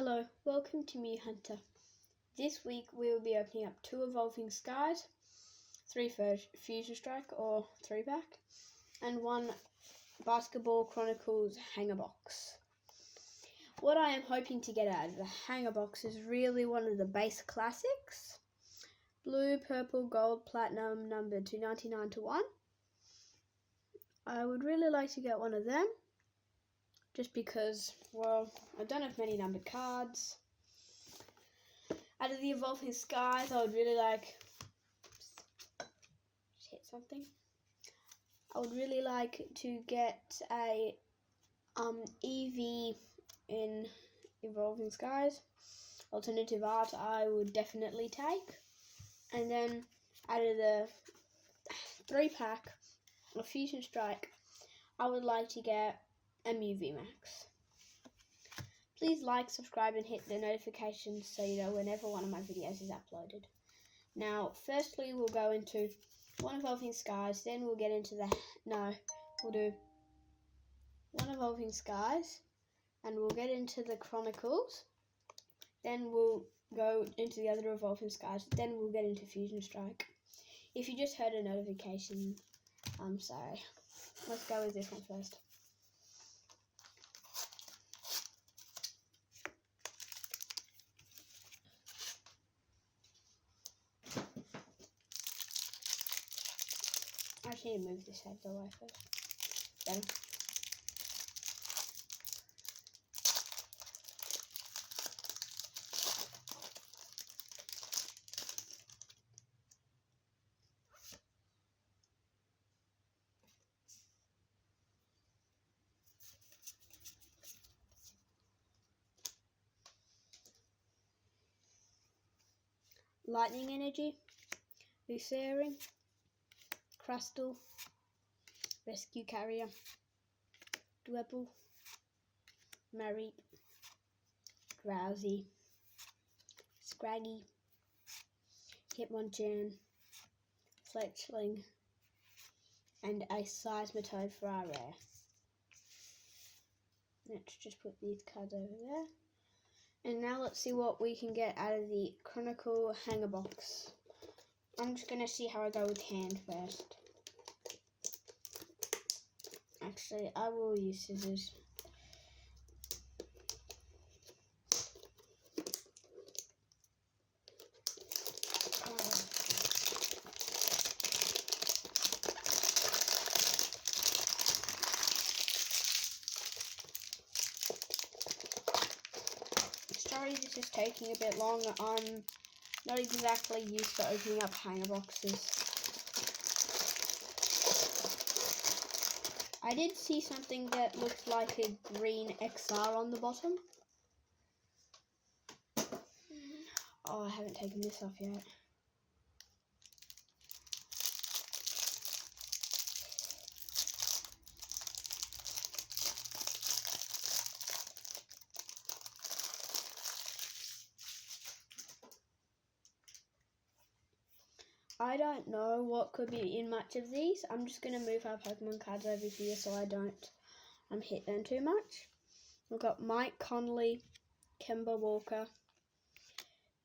Hello, welcome to Me Hunter. This week we will be opening up 2 Evolving Skies, 3 Fusion Strike or 3-pack, and 1 Basketball Chronicles hanger box. What I am hoping to get out of the hanger box is really one of the base classics. Blue, purple, gold, platinum, numbered 299 to 1. I would really like to get one of them. Just because, well, I don't have many numbered cards. Out of the Evolving Skies, I would really like... Just hit something. I would really like to get a EV in Evolving Skies. Alternative art I would definitely take. And then out of the 3-pack of Fusion Strike, I would like to get a UV Max. Please like, subscribe and hit the notifications so you know whenever one of my videos is uploaded. Now, firstly we'll go into 1 Evolving Skies, then we'll get into we'll do 1 Evolving Skies, and we'll get into the Chronicles, then we'll go into the other Evolving Skies, then we'll get into Fusion Strike. If you just heard a notification, I'm sorry. Let's go with this one first. I actually need to move this head away first. Better. Lightning Energy, Lucering, Crustal, Rescue Carrier, Dwebble, Mareep, Drowsy, Scraggy, Hitmonchan, Fletchling, and a Seismitoad for our rare. Let's just put these cards over there. And now let's see what we can get out of the Chronicle hanger box. I'm just going to see how I go with hand first. Actually, I will use scissors. Sorry this is taking a bit long. I'm not exactly used to opening up hanger boxes. I did see something that looked like a green XR on the bottom. Oh, I haven't taken this off yet. I don't know what could be in much of these. I'm just going to move our Pokemon cards over here so I don't hit them too much. We've got Mike Conley, Kemba Walker,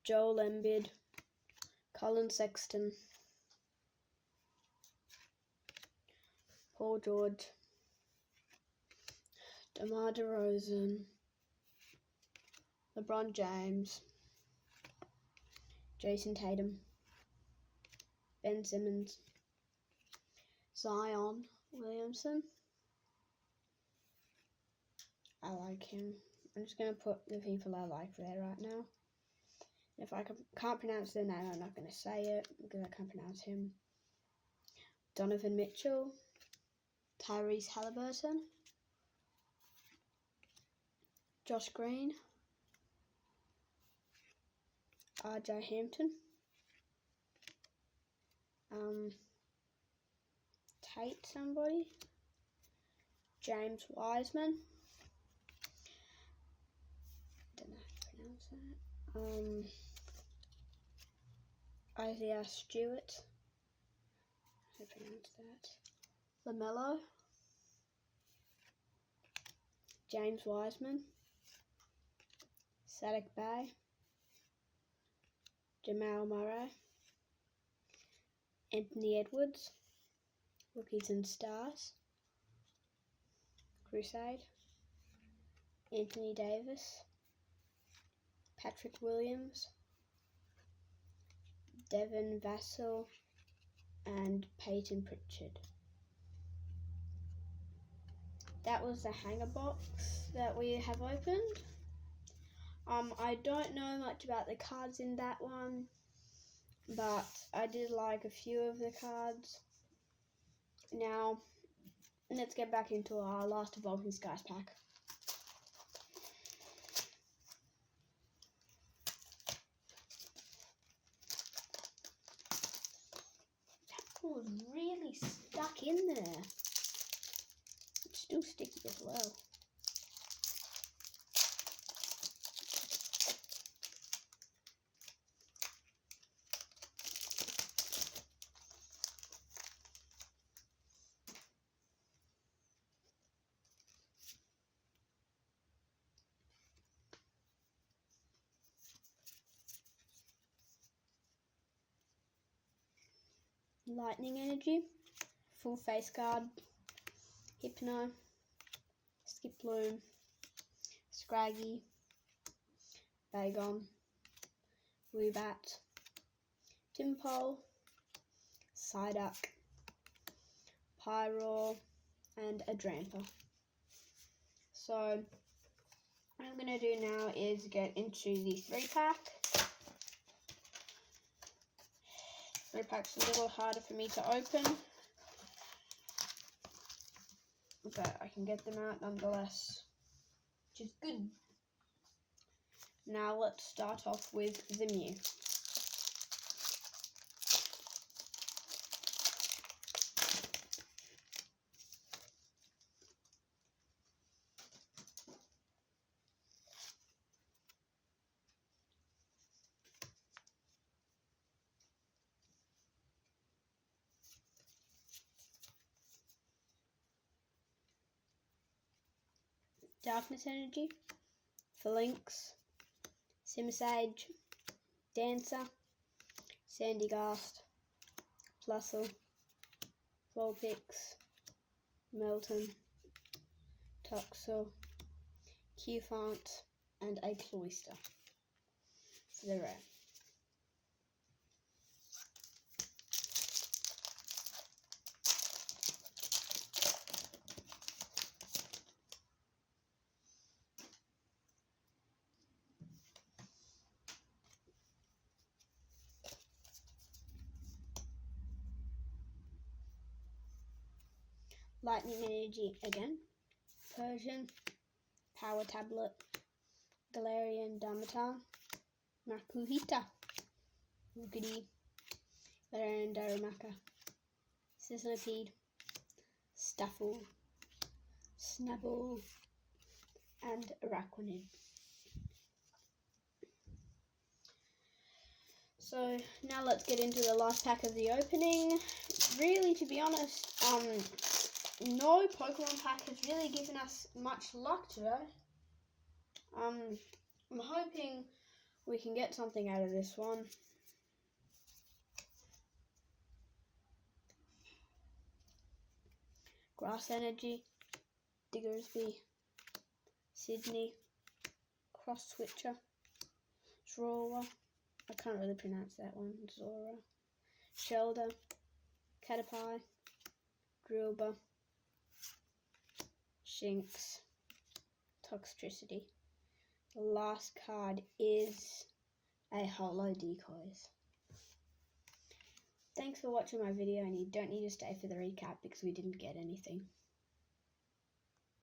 Joel Embiid, Colin Sexton, Paul George, DeMar DeRozan, LeBron James, Jason Tatum, Ben Simmons, Zion Williamson. I like him. I'm just going to put the people I like there right now. If I can't pronounce their name, I'm not going to say it because I can't pronounce him. Donovan Mitchell, Tyrese Halliburton, Josh Green, RJ Hampton, Tate somebody, James Wiseman, don't know how to pronounce that, Isaiah Stewart, how to pronounce that, LaMelo, James Wiseman, Sadek Bay, Jamal Murray, Anthony Edwards, Rookies and Stars, Crusade, Anthony Davis, Patrick Williams, Devin Vassell, and Peyton Pritchard. That was the hanger box that we have opened. I don't know much about the cards in that one, but I did like a few of the cards. Now, let's get back into our last Evolving Skies pack. That was really stuck in there. It's still sticky as well. Lightning Energy, Full Face Guard, Hypno, Skiploom, Scraggy, Bagon, Woobat, Timpole, Psyduck, Pyroar, and a Dramper. So what I'm going to do now is get into the 3-pack. 3-pack's a little harder for me to open, but I can get them out nonetheless, which is good. Now let's start off with the Mew. Darkness Energy, Phalanx, Simisage, Dancer, Sandygast, Plusle, Vulpix, Melton, Toxel, Cufant, and a Cloyster for the rare. Lightning Energy again, Persian, Power Tablet, Galarian Darmanitan, Makuhita, Rookidee, Galarian Darumaka, Sizzlipede, Stuffle, Snubbull, and Araquanid. So now let's get into the last pack of the opening. Really, to be honest, no Pokemon pack has really given us much luck today. I'm hoping we can get something out of this one. Grass Energy, Diggersby, Sydney, Cross Switcher, Zora, I can't really pronounce that one, Zora, Shelder, Caterpie, Drillbur, Shinx, Toxtricity. The last card is a Holo Decoys. Thanks for watching my video, and you don't need to stay for the recap because we didn't get anything.